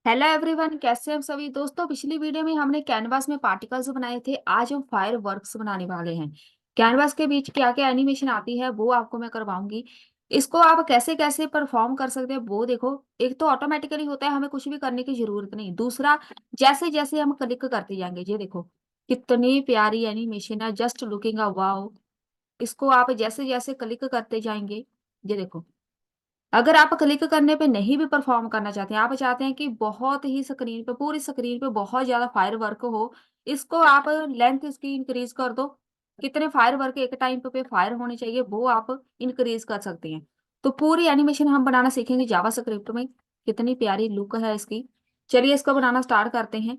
Hello everyone, कैसे हैं हम सभी दोस्तों। पिछली वीडियो में हमने कैनवास में पार्टिकल्स बनाए थे। आज हम फायर वर्क्स बनाने वाले हैं। कैनवास के बीच क्या क्या एनिमेशन आती है वो आपको मैं करवाऊंगी। इसको आप कैसे कैसे परफॉर्म कर सकते हैं वो देखो। एक तो ऑटोमेटिकली होता है, हमें कुछ भी करने की जरूरत नहीं। दूसरा, जैसे जैसे हम क्लिक करते जाएंगे, ये देखो कितनी प्यारी एनिमेशन है। Just looking a wow. इसको आप जैसे जैसे क्लिक करते जाएंगे, ये देखो। अगर आप क्लिक करने पे नहीं भी परफॉर्म करना चाहते हैं, आप चाहते हैं कि बहुत ही स्क्रीन पे, पूरी स्क्रीन पे बहुत ज्यादा फायर वर्क हो, इसको आप लेंथ इसकी इंक्रीज कर दो। कितने फायर वर्क एक टाइम पे फायर होने चाहिए वो आप इंक्रीज कर सकते हैं। तो पूरी एनिमेशन हम बनाना सीखेंगे जावा स्क्रिप्ट में। कितनी प्यारी लुक है इसकी। चलिए इसको बनाना स्टार्ट करते हैं।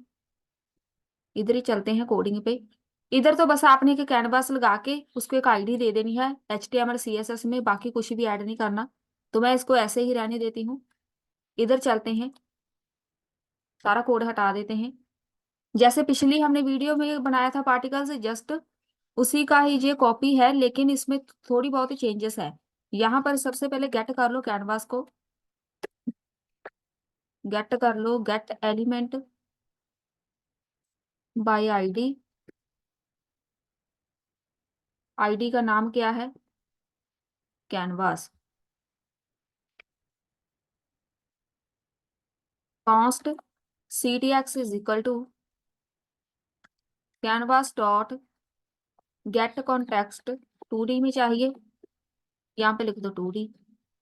इधर ही चलते हैं कोडिंग पे। इधर तो बस आपने एक कैनवास लगा के उसको एक आईडी दे देनी है HTML CSS में, बाकी कुछ भी ऐड नहीं करना। तो मैं इसको ऐसे ही रहने देती हूँ। इधर चलते हैं, सारा कोड हटा देते हैं। जैसे पिछली हमने वीडियो में बनाया था पार्टिकल्स, जस्ट उसी का ही ये कॉपी है, लेकिन इसमें थोड़ी बहुत ही चेंजेस है। यहाँ पर सबसे पहले गेट कर लो कैनवास को। गेट कर लो, get element by ID. ID का नाम क्या है? Canvas. Const CTX is equal to canvas dot get context. 2D में चाहिए, यहाँ पे लिख दो 2D।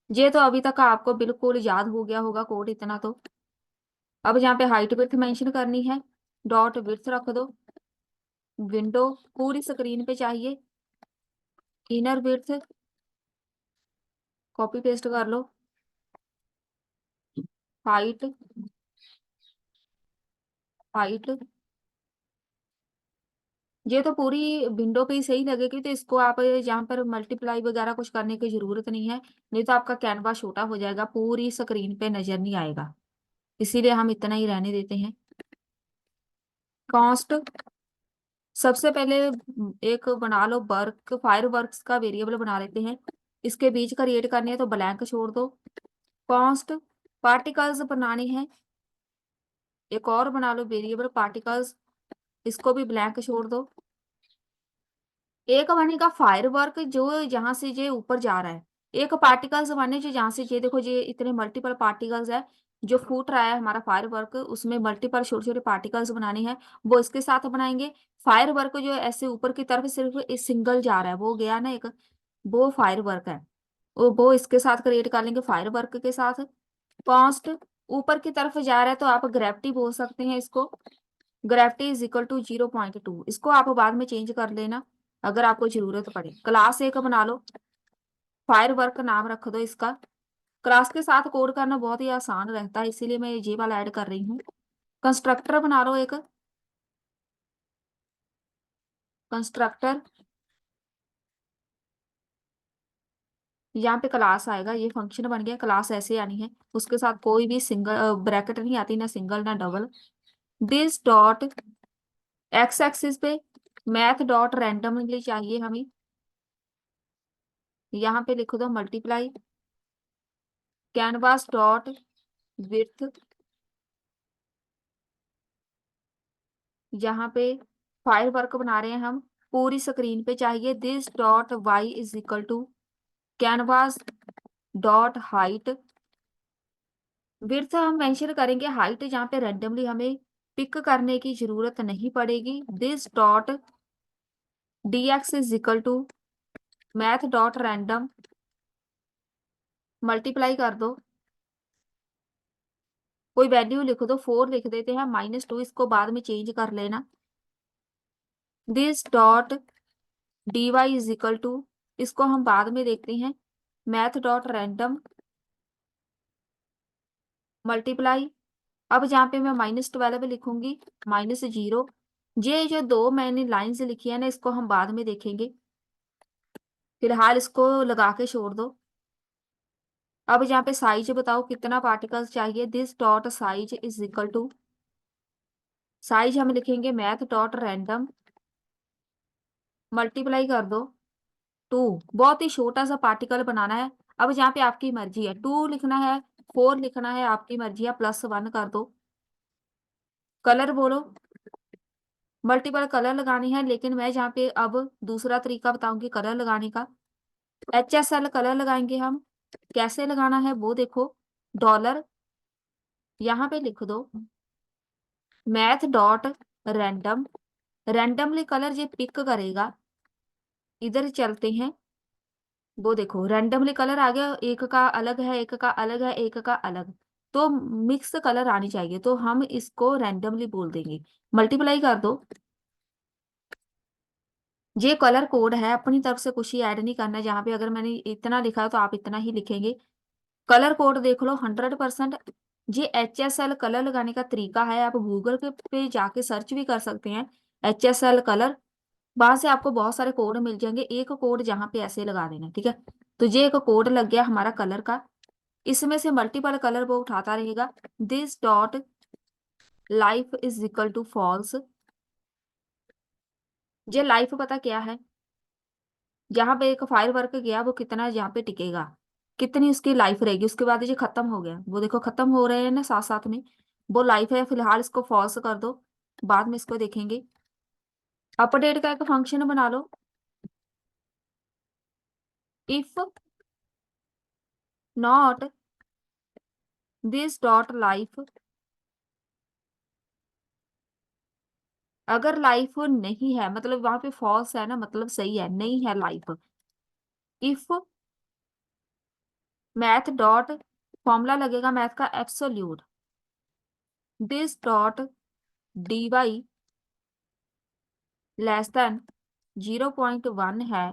ये तो अभी तक आपको बिल्कुल याद हो गया होगा कोड इतना तो। अब यहाँ पे हाइट विड्थ मेंशन करनी है। डॉट विड्थ रख दो। विंडो पूरी स्क्रीन पे चाहिए। इनर विड्थ कॉपी पेस्ट कर लो। हाइट, हाइट ये तो पूरी विंडो पे ही सही लगेगी, तो इसको आप यहाँ पर मल्टीप्लाई वगैरह कुछ करने की जरूरत नहीं है। नहीं तो आपका कैनवा छोटा हो जाएगा, पूरी स्क्रीन पे नजर नहीं आएगा। इसीलिए हम इतना ही रहने देते हैं। कॉस्ट सबसे पहले एक बना लो वर्क, फायर वर्क्स का वेरिएबल बना लेते हैं। इसके बीच क्रिएट करनी है तो ब्लैंक छोड़ दो। कॉस्ट पार्टिकल्स बनानी है, एक और बना लो वेरिएबल पार्टिकल्स। इसको भी ब्लैंक छोड़ दो। एक बनेगा फायर वर्क जो जहां से ये ऊपर जा रहा है। एक पार्टिकल्स बने जो जहां से ये देखो, ये इतने मल्टीपल पार्टिकल्स है जो फूट रहा है हमारा फायर वर्क, उसमें मल्टीपल छोटे छोटे पार्टिकल्स बनाने हैं, वो इसके साथ बनाएंगे। फायर वर्क जो ऐसे ऊपर की तरफ सिर्फ एक सिंगल जा रहा है, वो गया ना एक, वो फायर वर्क है। वो इसके साथ क्रिएट कर लेंगे फायर वर्क के साथ। कॉस्ट ऊपर की तरफ जा रहा है तो आप ग्रेविटी बोल सकते हैं इसको। Gravity is equal to 0.2। इसको आप बाद में चेंज कर लेना अगर आपको जरूरत पड़े। क्लास एक बना लो, फायर वर्क नाम रख दो इसका। क्लास के साथ कोड करना बहुत ही आसान रहता है, इसीलिए मैं ये वाला ऐड कर रही हूँ। कंस्ट्रक्टर बना लो एक। कंस्ट्रक्टर, यहाँ पे क्लास आएगा, ये फंक्शन बन गया। क्लास ऐसे आनी है, उसके साथ कोई भी सिंगल ब्रैकेट नहीं आती, ना सिंगल ना double. This dot x axis पे मैथ डॉट रैंडमली चाहिए हमें। यहाँ पे लिख दो मल्टीप्लाई कैनवास डॉट विड्थ। यहाँ पे फायर वर्क बना रहे हैं हम, पूरी स्क्रीन पे चाहिए। This dot y is equal to canvas dot height. Width हम मेंशन करेंगे हाइट, जहाँ पे रेंडमली हमें पिक करने की जरूरत नहीं पड़ेगी। This dot dx is equal to math dot random. Multiply कर दो, कोई वैल्यू लिख दो, 4 लिख देते हैं, -2, इसको बाद में चेंज कर लेना। This dot dy is equal to, इसको हम बाद में देखते हैं, मैथ डॉट रैंडम मल्टीप्लाई। अब जहाँ पे मैं -12 लिखूंगी, -0। ये जो दो मैंने लाइन से लिखी है ना, इसको हम बाद में देखेंगे, फिलहाल इसको लगा के छोड़ दो। अब यहाँ पे साइज बताओ कितना पार्टिकल्स चाहिए। This dot size is equal to, size हम लिखेंगे मैथ डॉट रैंडम मल्टीप्लाई कर दो 2। बहुत ही छोटा सा पार्टिकल बनाना है। अब यहाँ पे आपकी मर्जी है, 2 लिखना है, 4 लिखना है, आपकी मर्जी है, +1 कर दो। कलर बोलो, मल्टीपल कलर लगाने हैं, लेकिन मैं जहाँ पे अब दूसरा तरीका बताऊंगी कलर लगाने का। HSL कलर लगाएंगे हम। कैसे लगाना है वो देखो। डॉलर, यहाँ पे लिख दो math dot random, randomly colour ये पिक करेगा। इधर चलते हैं, वो देखो रैंडमली कलर आ गया, एक का अलग है, एक का अलग है, एक का अलग, तो मिक्स कलर आनी चाहिए, तो हम इसको रैंडमली बोल देंगे। मल्टीप्लाई कर दो। ये कलर कोड है, अपनी तरफ से कुछ ही ऐड नहीं करना है। जहाँ पे अगर मैंने इतना लिखा है तो आप इतना ही लिखेंगे। कलर कोड देख लो 100%। ये HSL कलर लगाने का तरीका है, आप गूगल पे जाके सर्च भी कर सकते हैं HSL कलर। वहां से आपको बहुत सारे कोड मिल जाएंगे, एक कोड जहाँ पे ऐसे लगा देना, ठीक है। तो ये एक कोड लग गया हमारा कलर का। इसमें से मल्टीपल कलर वो उठाता रहेगा। This dot life is equal to false. ये लाइफ पता क्या है, जहां पे एक फायर वर्क गया वो कितना यहाँ पे टिकेगा, कितनी उसकी लाइफ रहेगी, उसके बाद ये खत्म हो गया, वो देखो खत्म हो रहे हैं ना साथ साथ में। वो लाइफ है, फिलहाल इसको फॉल्स कर दो, बाद में इसको देखेंगे। अपडेट का एक फंक्शन बना लो। If not this dot life, अगर लाइफ नहीं है मतलब वहां पे फॉल्स है ना, मतलब सही है, नहीं है life. If math dot, formula लगेगा मैथ का absolute, this dot d y less than 0.1 है,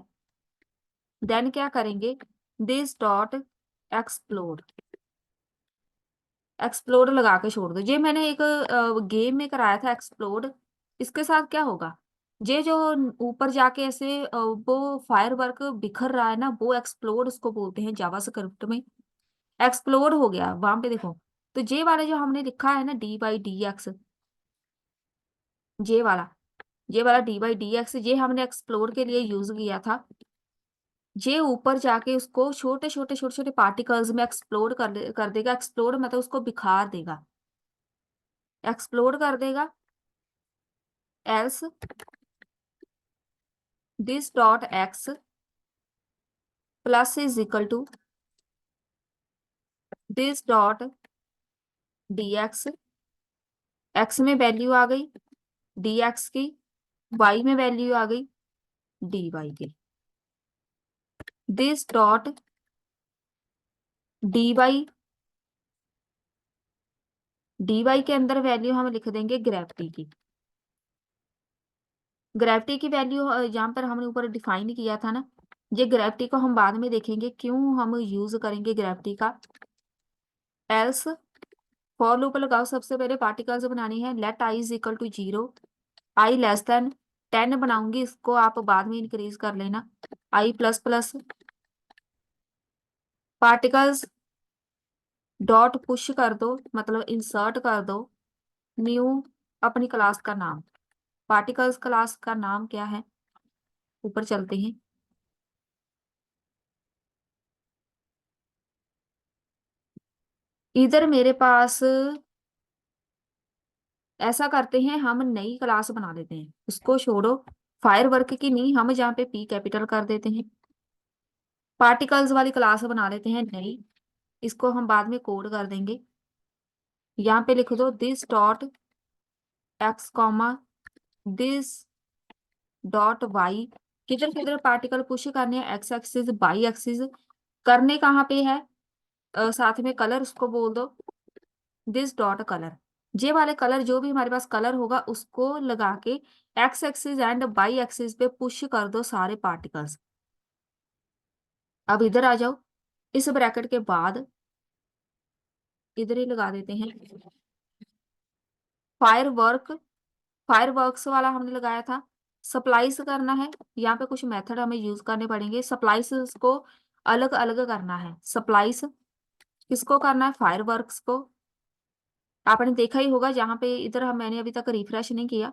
देन क्या करेंगे, दिस डॉट एक्सप्लोड, एक्सप्लोड लगा के छोड़ दो। ये मैंने एक गेम में कराया था एक्सप्लोड। इसके साथ क्या होगा, ये जो ऊपर जाके ऐसे वो फायर वर्क बिखर रहा है ना, वो एक्सप्लोड उसको बोलते हैं जावा स्क्रिप्ट में। एक्सप्लोड हो गया वहां पे देखो। तो जे वाला जो हमने लिखा है ना D/DX, जे वाला, ये वाला D/DX ये हमने एक्सप्लोर के लिए यूज किया था। ये ऊपर जाके उसको छोटे छोटे छोटे छोटे पार्टिकल्स में एक्सप्लोर कर देगा। एक्सप्लोर मतलब उसको बिखार देगा, एक्सप्लोर कर देगा। Else this dot x plus is equal to this dot DX, x में वैल्यू आ गई DX की, वाई में वैल्यू आ गई DY की। दिस डॉट DY, DY के अंदर वैल्यू हम लिख देंगे ग्रेविटी की। ग्रेविटी की वैल्यू यहाँ पर हमने ऊपर डिफाइन किया था ना, ये ग्रेविटी को हम बाद में देखेंगे क्यों हम यूज करेंगे ग्रेविटी का। एल्स फॉर लूप लगाओ, सबसे पहले पार्टिकल्स बनानी है। Let I is equal to 0, I less than 10 बनाऊंगी, इसको आप बाद में इंक्रीज कर लेना। I plus plus particles dot push कर दो, मतलब इंसर्ट कर दो न्यू, अपनी क्लास का नाम। पार्टिकल्स क्लास का नाम क्या है, ऊपर चलते हैं। इधर मेरे पास ऐसा करते हैं, हम नई क्लास बना लेते हैं, उसको छोड़ो, फायर वर्क की नहीं, हम जहाँ पे P कैपिटल कर देते हैं, पार्टिकल्स वाली क्लास बना लेते हैं नई। इसको हम बाद में कोड कर देंगे। यहाँ पे लिख दो this dot x comma this dot y. किधर किधर पार्टिकल पुश करने हैं, एक्स एक्सिस बाई एक्सिस, करने कहाँ पे है, साथ में कलर उसको बोल दो दिस डॉट कलर। जे वाले कलर जो भी हमारे पास कलर होगा उसको लगा के x axis and by axis पे पुश कर दो सारे पार्टिकल्स। अब इधर आ जाओ, इस ब्रैकेट के बाद इधर ही लगा देते हैं फायर वर्क। फायर वर्क्स वाला हमने लगाया था, सप्लाइज करना है। यहाँ पे कुछ मेथड हमें यूज करने पड़ेंगे, सप्लाइज को अलग अलग करना है। सप्लाइज किसको करना है, फायर वर्क्स को। आपने देखा ही होगा जहाँ पे, इधर हम मैंने अभी तक रिफ्रेश नहीं किया,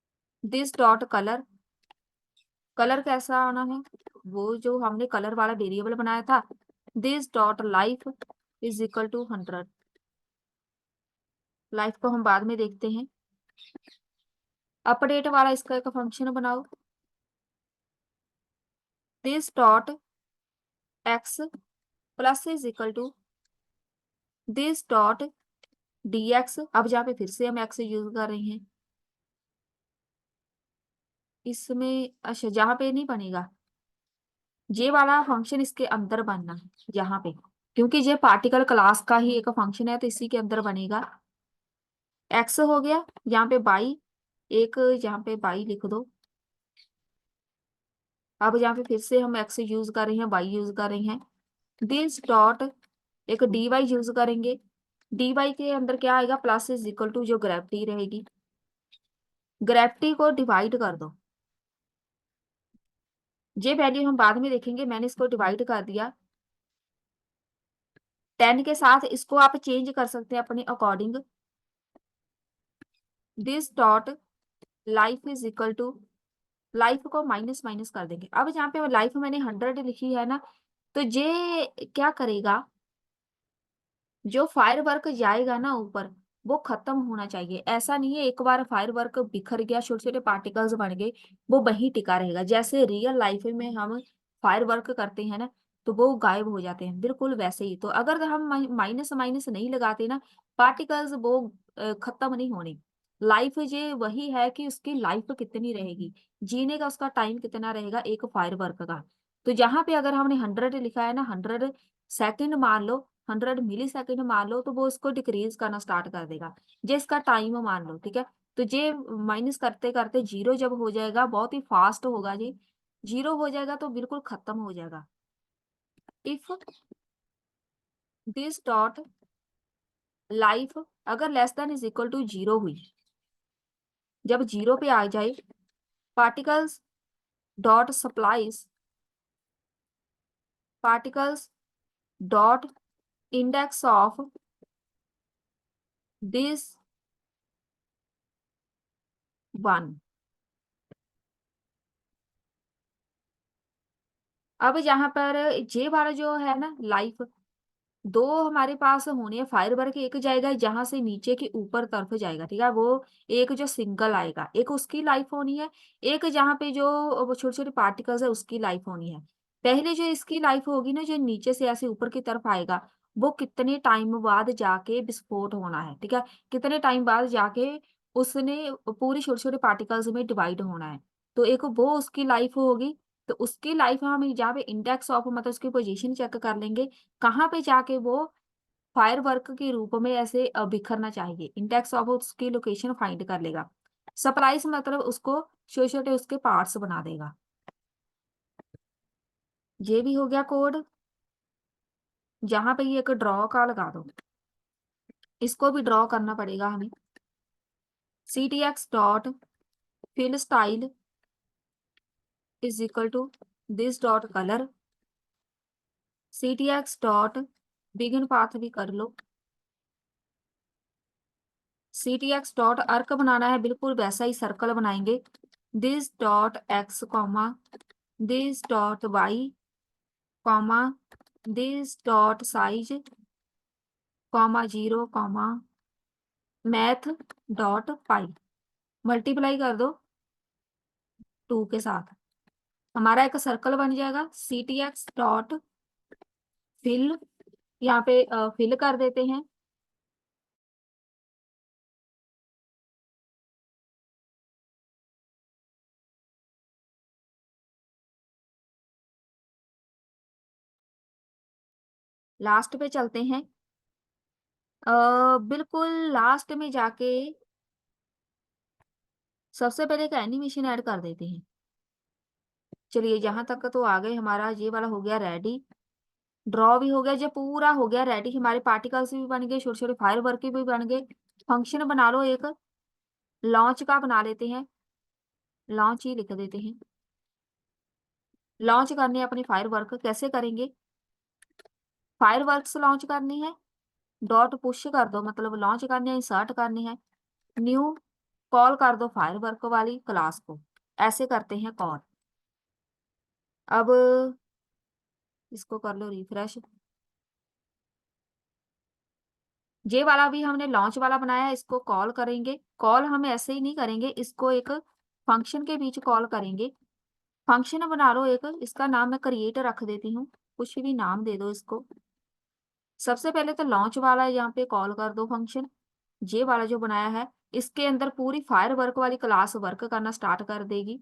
दिस डॉट कलर, कलर कैसा आना है, वो जो हमने कलर वाला वेरिएबल बनाया था। This dot life is equal to 100, life को हम बाद में देखते हैं। अपडेट वाला इसका एक फंक्शन बनाओ। This dot x plus is equal to this dot d x. अब जहाँ पे फिर से हम एक्स यूज कर रहे हैं, इसमें अच्छा जहाँ पे नहीं बनेगा, ये वाला फंक्शन इसके अंदर बनना है यहाँ पे, क्योंकि ये पार्टिकल क्लास का ही एक फंक्शन है तो इसी के अंदर बनेगा। एक्स हो गया, यहाँ पे बाई, एक यहाँ पे बाई लिख दो। अब यहाँ पे फिर से हम एक्स यूज कर रहे हैं, वाई यूज कर रहे हैं। दिस डॉट एक डी वाई यूज करेंगे। डी वाई के अंदर क्या आएगा, प्लस इज इक्वल टू जो ग्रेविटी रहेगी, ग्रेविटी को डिवाइड कर दो। ये वैल्यू हम बाद में देखेंगे, मैंने इसको डिवाइड कर दिया 10 के साथ। इसको आप चेंज कर सकते हैं अपने according. This dot life is equal to, life को माइनस माइनस कर देंगे। अब जहाँ पे लाइफ मैंने 100 लिखी है ना, तो ये क्या करेगा, जो फायर वर्क जाएगा ना ऊपर, वो खत्म होना चाहिए। ऐसा नहीं है एक बार फायर वर्क बिखर गया, छोटे छोटे पार्टिकल्स बन गए, वो वहीं टिका रहेगा। जैसे रियल लाइफ में हम फायर वर्क करते हैं ना, तो वो गायब हो जाते हैं, बिल्कुल वैसे ही। तो अगर हम माइनस माइनस नहीं लगाते ना, पार्टिकल्स वो खत्म नहीं होने। लाइफ ये वही है कि उसकी लाइफ कितनी रहेगी, जीने का उसका टाइम कितना रहेगा एक फायर वर्क का। तो जहां पे अगर हमने 100 लिखा है ना, 100 सेकेंड मान लो, 100 मिली सेकेंड मान लो, तो वो उसको डिक्रीज करना स्टार्ट कर देगा। जे इसका टाइम मान लो, ठीक है। तो जे माइनस करते करते जीरो जब हो जाएगा, बहुत ही फास्ट होगा जी, जीरो हो जाएगा तो बिल्कुल खत्म हो जाएगा। इफ दिस डॉट लाइफ अगर less than is equal to zero हुई, जब जीरो पे आ जाए, particles dot splice, particles dot index of this one. अब यहाँ पर जे वाला जो है ना लाइफ, दो हमारे पास होने हैं फायर वर्क। एक जाएगा जहां से नीचे के ऊपर तरफ जाएगा, ठीक है, वो एक जो सिंगल आएगा, एक उसकी लाइफ होनी है। एक जहाँ पे जो छोटे छोटे पार्टिकल्स है उसकी लाइफ होनी है। पहले जो इसकी लाइफ होगी ना, जो नीचे से ऐसे ऊपर की तरफ आएगा, वो कितने टाइम बाद जाके विस्फोट होना है, ठीक है, कितने टाइम बाद जाके उसने पूरी छोटे छोटे पार्टिकल्स में डिवाइड होना है। तो एक वो उसकी लाइफ होगी। तो उसकी लाइफ हम जहाँ पे इंडेक्स ऑफ मतलब उसकी पोजीशन चेक कर लेंगे, कहाँ पे जाके वो फायर वर्क के रूप में ऐसे बिखरना चाहिए, इंडेक्स ऑफ उसकी लोकेशन फाइंड कर लेगा। सप्लाइज मतलब उसको छोटे छोटे उसके पार्ट्स बना देगा। ये भी हो गया कोड। जहां पे ये एक ड्रॉ का लगा दो, इसको भी ड्रॉ करना पड़ेगा हमें। C t x dot fill style is equal to this dot colour. C t x dot begin path भी कर लो। C t x dot arc बनाना है, बिल्कुल वैसा ही सर्कल बनाएंगे। This dot x comma this dot y comma this dot size comma 0 comma math dot pi. Multiply कर दो 2 के साथ, हमारा एक सर्कल बन जाएगा। C t x dot fill, यहाँ पे फिल कर देते हैं। लास्ट पे चलते हैं, बिल्कुल लास्ट में जाके सबसे पहले एक एनिमेशन ऐड कर देते हैं। चलिए यहाँ तक तो आ गए, हमारा ये वाला हो गया रेडी, ड्रॉ भी हो गया, ये पूरा हो गया रेडी। हमारे पार्टिकल्स भी बन गए, छोटे छोटे फायर वर्क भी बन गए। फंक्शन बना लो एक, लॉन्च का बना लेते हैं, लॉन्च ही लिख देते हैं। लॉन्च करने अपने फायर वर्क कैसे करेंगे, फायर वर्क्स लॉन्च करनी है, डॉट पुश कर दो, मतलब लॉन्च करने हैं, इंसर्ट करने हैं, न्यू कॉल कर दो फायर वर्क वाली क्लास को, ऐसे करते हैं कॉल। अब इसको कर लो रिफ्रेश। ये वाला भी हमने लॉन्च वाला बनाया है, इसको कॉल करेंगे। कॉल हम ऐसे ही नहीं करेंगे, इसको एक फंक्शन के बीच कॉल करेंगे। फंक्शन बना लो एक, इसका नाम मैं क्रिएट रख देती हूँ, कुछ भी नाम दे दो इसको। सबसे पहले तो लॉन्च वाला यहाँ पे कॉल कर दो फंक्शन, ये वाला जो बनाया है, इसके अंदर पूरी फायर वर्क वाली क्लास वर्क करना स्टार्ट कर देगी।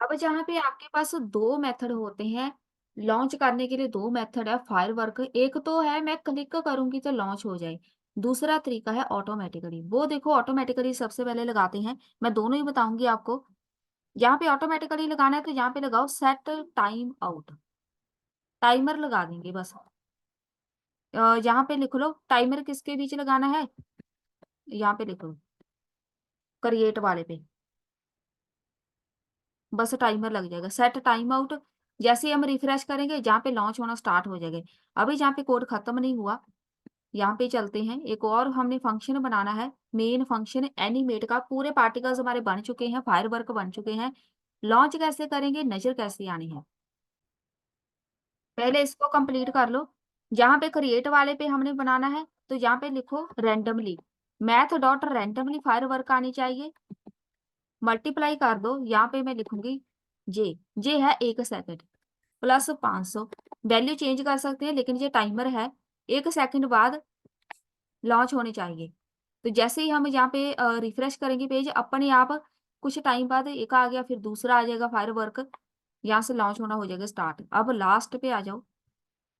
अब जहाँ पे आपके पास दो मेथड होते हैं लॉन्च करने के लिए, दो मेथड है फायर वर्क। एक तो है मैं क्लिक करूंगी तो लॉन्च हो जाए, दूसरा तरीका है ऑटोमेटिकली। वो देखो ऑटोमेटिकली सबसे पहले लगाते हैं, मैं दोनों ही बताऊंगी आपको। यहाँ पे ऑटोमेटिकली लगाना है तो यहाँ पे लगाओ सेट टाइम आउट, टाइमर लगा देंगे बस। यहाँ पे लिख लो टाइमर किसके बीच लगाना है, यहाँ पे लिख लो क्रिएट वाले पे, बस टाइमर लग जाएगा सेट टाइम आउट। जैसे ही हम रिफ्रेश करेंगे जहाँ पे लॉन्च होना स्टार्ट हो जाएगा। अभी जहाँ पे कोड खत्म नहीं हुआ, यहाँ पे चलते हैं। एक और हमने फंक्शन बनाना है, मेन फंक्शन एनिमेट का। पूरे पार्टिकल्स हमारे बन चुके हैं, फायर वर्क बन चुके हैं। लॉन्च कैसे करेंगे, नजर कैसे आनी है, पहले इसको कंप्लीट कर लो। जहाँ पे क्रिएट वाले पे हमने बनाना है तो यहाँ पे लिखो randomly, math dot randomly fire work आनी चाहिए। मल्टीप्लाई कर दो, यहाँ पे मैं लिखूंगी जे, जे है 1 सेकंड प्लस 500। वैल्यू चेंज कर सकते हैं लेकिन ये टाइमर है, 1 सेकंड बाद लॉन्च होने चाहिए। तो जैसे ही हम यहाँ पे रिफ्रेश करेंगे पेज, अपने आप कुछ टाइम बाद एक आ गया, फिर दूसरा आ जाएगा फायर वर्क, यहाँ से लॉन्च होना हो जाएगा स्टार्ट। अब लास्ट पे आ जाओ,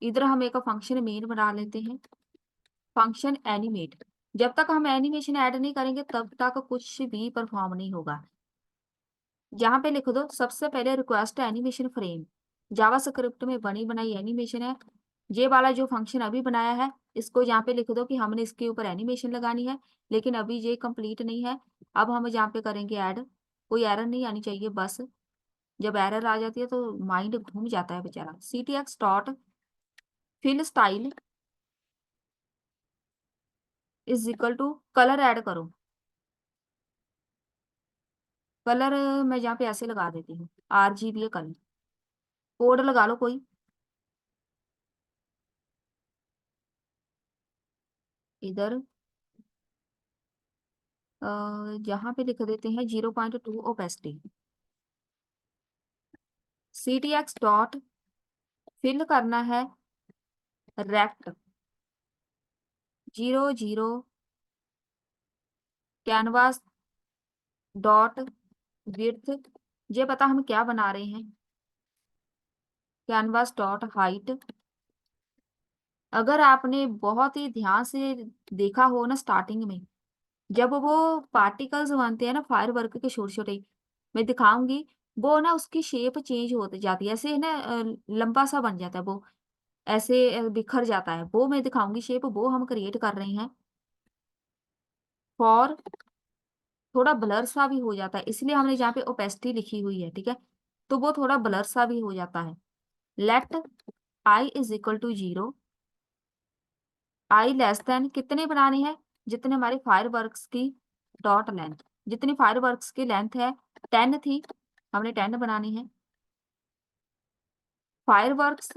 इधर हम एक फंक्शन मेन बना लेते हैं, फंक्शन एनिमेट। जब तक हम एनिमेशन ऐड नहीं करेंगे तब तक कुछ भी परफॉर्म नहीं होगा। यहाँ पे लिख दो सबसे पहले रिक्वेस्ट एनिमेशन फ्रेम, जावा स्क्रिप्ट में बनी बनाई एनिमेशन है। ये वाला जो फंक्शन अभी बनाया है, इसको यहाँ पे लिख दो कि हमने इसके ऊपर एनिमेशन लगानी है, लेकिन अभी ये कंप्लीट नहीं है। अब हम यहाँ पे करेंगे ऐड, कोई एरर नहीं आनी चाहिए बस। जब एरर आ जाती है तो माइंड घूम जाता है बेचारा। ctx dot fill style is equal to colour add करो। कलर मैं यहाँ पे ऐसे लगा देती हूँ, RGB कलर। कोड लगा लो कोई, इधर यहाँ पे लिख देते हैं 0.2 ओपेसिटी। ctx डॉट फिल करना है रेक्ट 00 कैनवास डॉट विड्थ। ये पता हम क्या बना रहे हैं, कैनवास डॉट हाइट। अगर आपने बहुत ही ध्यान से देखा हो ना, स्टार्टिंग में जब वो पार्टिकल्स बनते हैं ना फायर वर्क के छोटे छोटे, मैं दिखाऊंगी, वो ना उसकी शेप चेंज होती जाती है, ऐसे ना लंबा सा बन जाता है वो, ऐसे बिखर जाता है। वो मैं दिखाऊंगी शेप, वो हम क्रिएट कर रहे हैं। फॉर थोड़ा ब्लर सा भी हो जाता है, इसलिए हमने जहाँ पे ओपेसिटी लिखी हुई है, ठीक है, तो वो थोड़ा ब्लर सा भी हो जाता है। Let I is equal to 0, I less than कितने बनाने हैं, जितने हमारे फायर वर्क्स की डॉट लेंथ, जितनी फायर वर्क्स की लेंथ है 10 थी, हमने 10 बनानी है। फायर वर्क्स,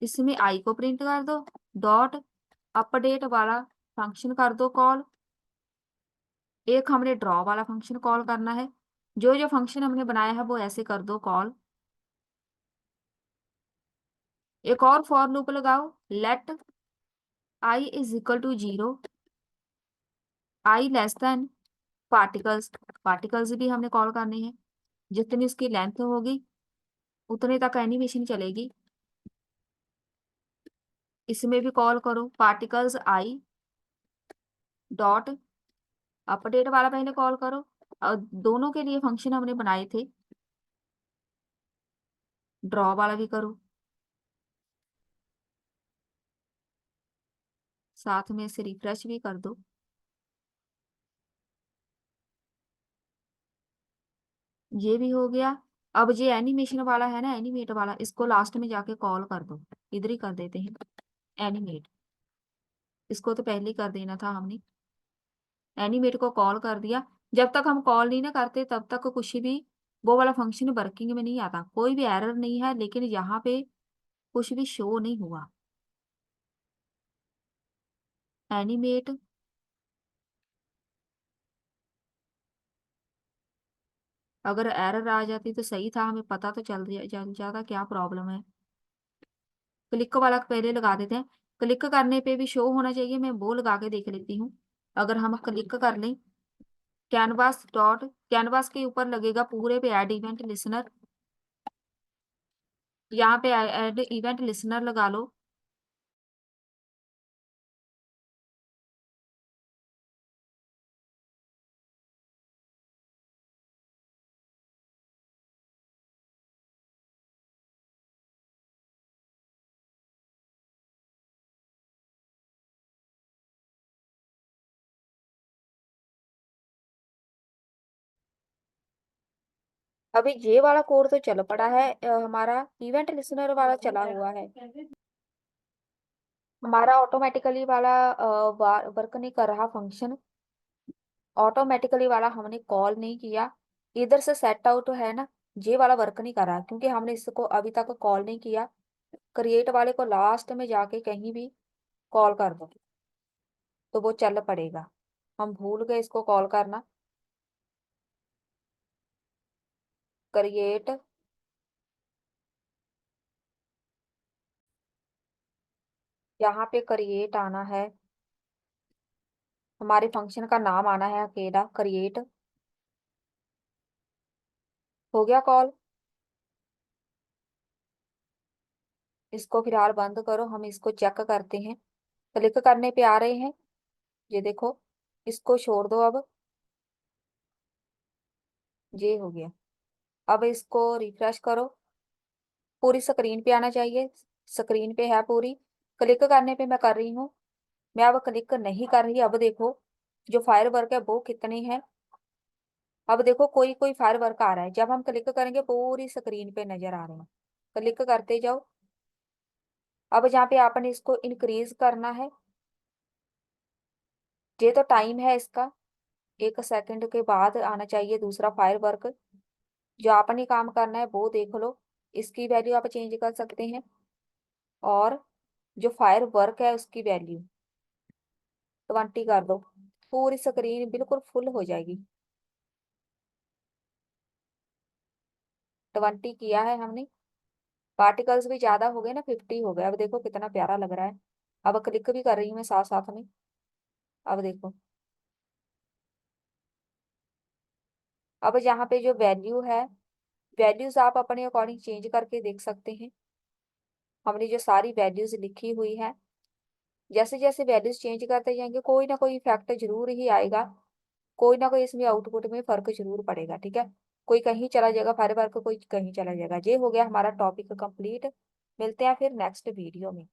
इसमें आई को प्रिंट कर दो, डॉट अपडेट वाला फंक्शन कर दो कॉल। एक हमने ड्रॉ वाला फंक्शन कॉल करना है, जो जो फंक्शन हमने बनाया है वो ऐसे कर दो कॉल। एक और फॉर लूप लगाओ, let I is equal to 0, I less than particles, particles भी हमने कॉल करने हैं, जितनी उसकी लेंथ होगी उतने तक एनिमेशन चलेगी। इसमें भी कॉल करो पार्टिकल्स आई डॉट अपडेट वाला पहले कॉल करो, और दोनों के लिए फंक्शन हमने बनाए थे, ड्रॉ वाला भी करो, साथ में इसे रिफ्रेश भी कर दो। ये भी हो गया। अब ये एनिमेशन वाला है ना, एनिमेट वाला, इसको लास्ट में जाके कॉल कर दो। इधर ही कर देते हैं एनिमेट। इसको तो पहले ही कर देना था हमने। एनिमेट को कॉल कर दिया। जब तक हम कॉल नहीं ना करते तब तक कुछ भी वो वाला फंक्शन वर्किंग में नहीं आता, कोई भी एरर नहीं है, लेकिन यहाँ पे कुछ भी शो नहीं हुआ। एनिमेट। अगर एरर आ जाती तो सही था, हमें पता तो चल जाता क्या प्रॉब्लम है। क्लिक वाला पहले लगा देते हैं। क्लिक करने पे भी शो होना चाहिए, मैं वो लगा के देख लेती हूँ। अगर हम क्लिक कर लें, कैनवास के ऊपर लगेगा पूरे पे ऐड इवेंट लिसनर। यहाँ पे ऐड इवेंट लिसनर लगा लो। अभी ये वाला कोड तो चल पड़ा है, हमारा इवेंट लिसनर वाला चला हुआ है। हमारा ऑटोमेटिकली वाला वर्क नहीं कर रहा फंक्शन। ऑटोमेटिकली वाला हमने कॉल नहीं किया। इधर से सेट आउट है ना, ये वाला वर्क नहीं कर रहा क्योंकि हमने इसको अभी तक कॉल नहीं किया। क्रिएट वाले को लास्ट में जाके कहीं भी कॉल कर दो तो वो चल पड़ेगा। हम भूल गए इसको कॉल करना। क्रिएट, यहाँ पे क्रिएट आना है, हमारे फंक्शन का नाम आना है अकेला क्रिएट। हो गया कॉल। इसको फिलहाल बंद करो, हम इसको चेक करते हैं। क्लिक करने पे आ रहे हैं, ये देखो। इसको छोड़ दो अब। ये हो गया। अब इसको रिफ्रेश करो, पूरी स्क्रीन पे आना चाहिए। स्क्रीन पे है पूरी। क्लिक करने पे मैं कर रही हूँ। मैं अब क्लिक नहीं कर रही। अब देखो जो फायर वर्क है वो कितने हैं। अब देखो कोई कोई फायर वर्क आ रहा है, जब हम क्लिक करेंगे पूरी स्क्रीन पे नजर आ रहे हैं। क्लिक करते जाओ। अब जहाँ पे आपने इसको इंक्रीज करना है, ये तो टाइम है इसका, 1 सेकंड के बाद आना चाहिए दूसरा फायर वर्क। जो आपने काम करना है वो देख लो। इसकी वैल्यू आप चेंज कर सकते हैं, और जो फायर वर्क है उसकी वैल्यू 20 कर दो। पूरी स्क्रीन बिल्कुल फुल हो जाएगी। 20 किया है हमने। पार्टिकल्स भी ज्यादा हो गए ना, 50 हो गए। अब देखो कितना प्यारा लग रहा है। अब क्लिक भी कर रही हूँ मैं साथ साथ में। अब देखो, अब यहाँ पे जो वैल्यू है, वैल्यूज आप अपने अकॉर्डिंग चेंज करके देख सकते हैं। हमने जो सारी वैल्यूज लिखी हुई है, जैसे जैसे वैल्यूज चेंज करते जाएंगे कोई ना कोई इफेक्ट जरूर ही आएगा। कोई ना कोई इसमें आउटपुट में फर्क जरूर पड़ेगा, ठीक है। कोई कहीं चला जाएगा फायर वर्क, कोई कहीं चला जाएगा। ये हो गया हमारा टॉपिक कंप्लीट। मिलते हैं फिर नेक्स्ट वीडियो में।